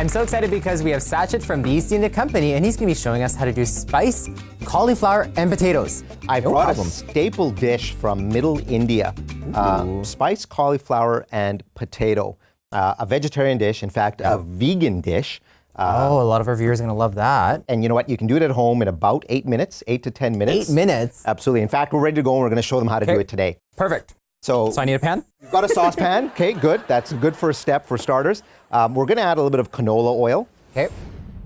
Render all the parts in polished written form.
I'm so excited because we have Sachit from the East India Company, and he's going to be showing us how to do spice, cauliflower, and potatoes. I brought a staple dish from Middle India, spiced cauliflower and potato. A vegetarian dish, in fact, a vegan dish. A lot of our viewers are going to love that. And you know what? You can do it at home in about 8 minutes, 8 to 10 minutes. 8 minutes? Absolutely. In fact, we're ready to go, and we're going to show them how to do it today. Perfect. So I need a pan? You've got a saucepan. Okay, good. That's a good first step for starters. We're going to add a little bit of canola oil. Okay.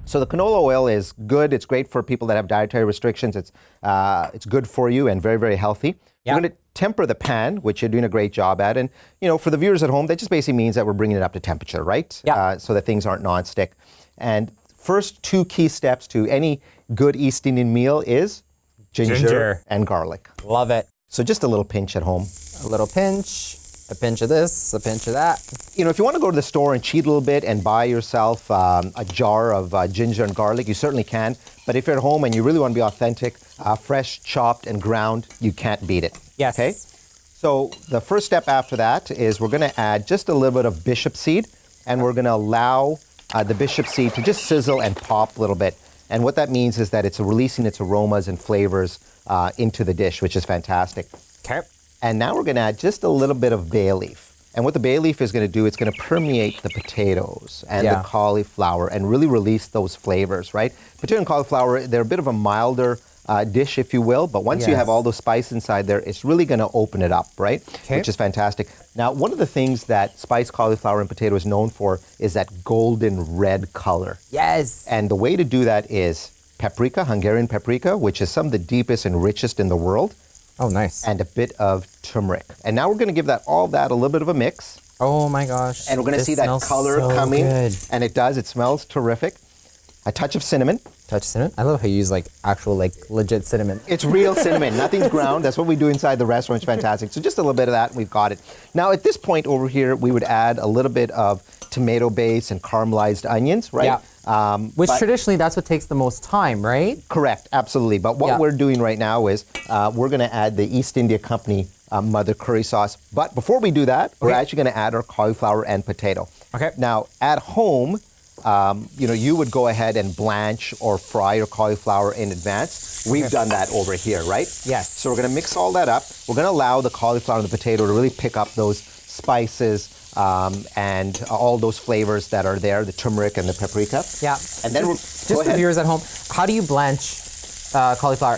So the canola oil is good. It's great for people that have dietary restrictions. It's good for you and very, very healthy. Yeah. We're going to temper the pan, which you're doing a great job at. And, you know, for the viewers at home, that just basically means that we're bringing it up to temperature, right? Yeah. So that things aren't nonstick. And first 2 key steps to any good East Indian meal is ginger and garlic. Love it. So just a little pinch at home. A little pinch, a pinch of this, a pinch of that. You know, if you want to go to the store and cheat a little bit and buy yourself a jar of ginger and garlic, you certainly can. But if you're at home and you really want to be authentic, fresh, chopped, and ground, you can't beat it. Yes. Okay? So the first step after that is we're going to add just a little bit of bishop seed, and we're going to allow the bishop seed to just sizzle and pop a little bit. And what that means is that it's releasing its aromas and flavors into the dish, which is fantastic. Okay. And now we're going to add just a little bit of bay leaf. And what the bay leaf is going to do, it's going to permeate the potatoes and the cauliflower and really release those flavors, right? Potato and cauliflower, they're a bit of a milder dish, if you will, but once you have all those spice inside there, it's really going to open it up, right? Okay. Which is fantastic. Now, one of the things that spiced cauliflower and potato is known for is that golden red color. Yes. And the way to do that is paprika, Hungarian paprika, which is some of the deepest and richest in the world. Oh, nice. And a bit of turmeric. And now we're going to give all that a little bit of a mix. Oh my gosh. And we're going to see that color coming. Good. And it does. It smells terrific. A touch of cinnamon. Touch of cinnamon? I love how you use like actual like legit cinnamon. It's real cinnamon. Nothing's ground. That's what we do inside the restaurant. It's fantastic. So just a little bit of that and we've got it. Now at this point over here, we would add a little bit of tomato base and caramelized onions, right? Yeah. Which traditionally that's what takes the most time, right? Correct. Absolutely. But what we're doing right now is we're going to add the East India Company mother curry sauce. But before we do that, we're actually going to add our cauliflower and potato. Okay. Now at home, you know, you would go ahead and blanch or fry your cauliflower in advance. We've done that over here, right? Yes. So we're going to mix all that up. We're going to allow the cauliflower and the potato to really pick up those spices and all those flavors that are there, the turmeric and the paprika. Yeah. And then just for viewers at home, how do you blanch cauliflower?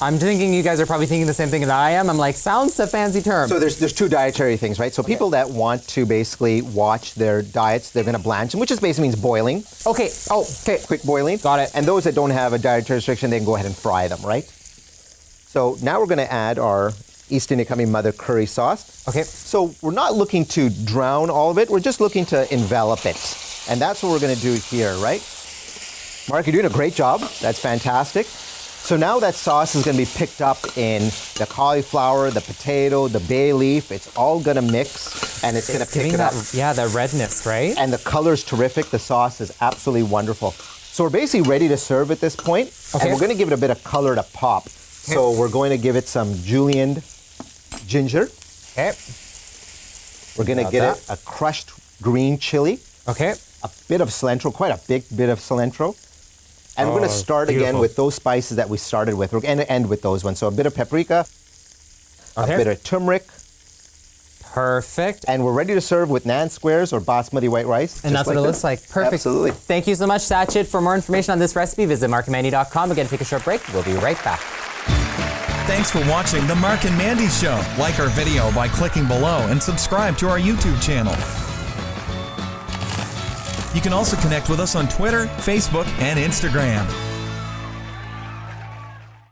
I'm thinking you guys are probably thinking the same thing that I am. I'm like, sounds a fancy term. So there's 2 dietary things, right? So people that want to basically watch their diets, they're going to blanch them, which just basically means boiling. Okay. Oh, okay. Quick boiling. Got it. And those that don't have a dietary restriction, they can go ahead and fry them, right? So now we're going to add our East India Company mother curry sauce. Okay. So we're not looking to drown all of it. We're just looking to envelop it. And that's what we're going to do here, right? Mark, you're doing a great job. That's fantastic. So now that sauce is going to be picked up in the cauliflower, the potato, the bay leaf. It's all going to mix and it's going to pick it up. Yeah, that redness, right? And the color's terrific. The sauce is absolutely wonderful. So we're basically ready to serve at this point. Okay. And we're going to give it a bit of color to pop. So we're going to give it some julienne ginger. Okay. We're going to get it a crushed green chili. Okay. A bit of cilantro, quite a big bit of cilantro. And we're going to start again with those spices that we started with. We're going to end with those ones. So a bit of paprika, a bit of turmeric. Perfect. And we're ready to serve with naan squares or basmati white rice. And that's what it looks like. Perfect. Absolutely. Thank you so much, Sachit. For more information on this recipe, visit marcandmandy.com. Again, take a short break. We'll be right back. Thanks for watching The Marc and Mandy Show. Like our video by clicking below and subscribe to our YouTube channel. You can also connect with us on Twitter, Facebook, and Instagram.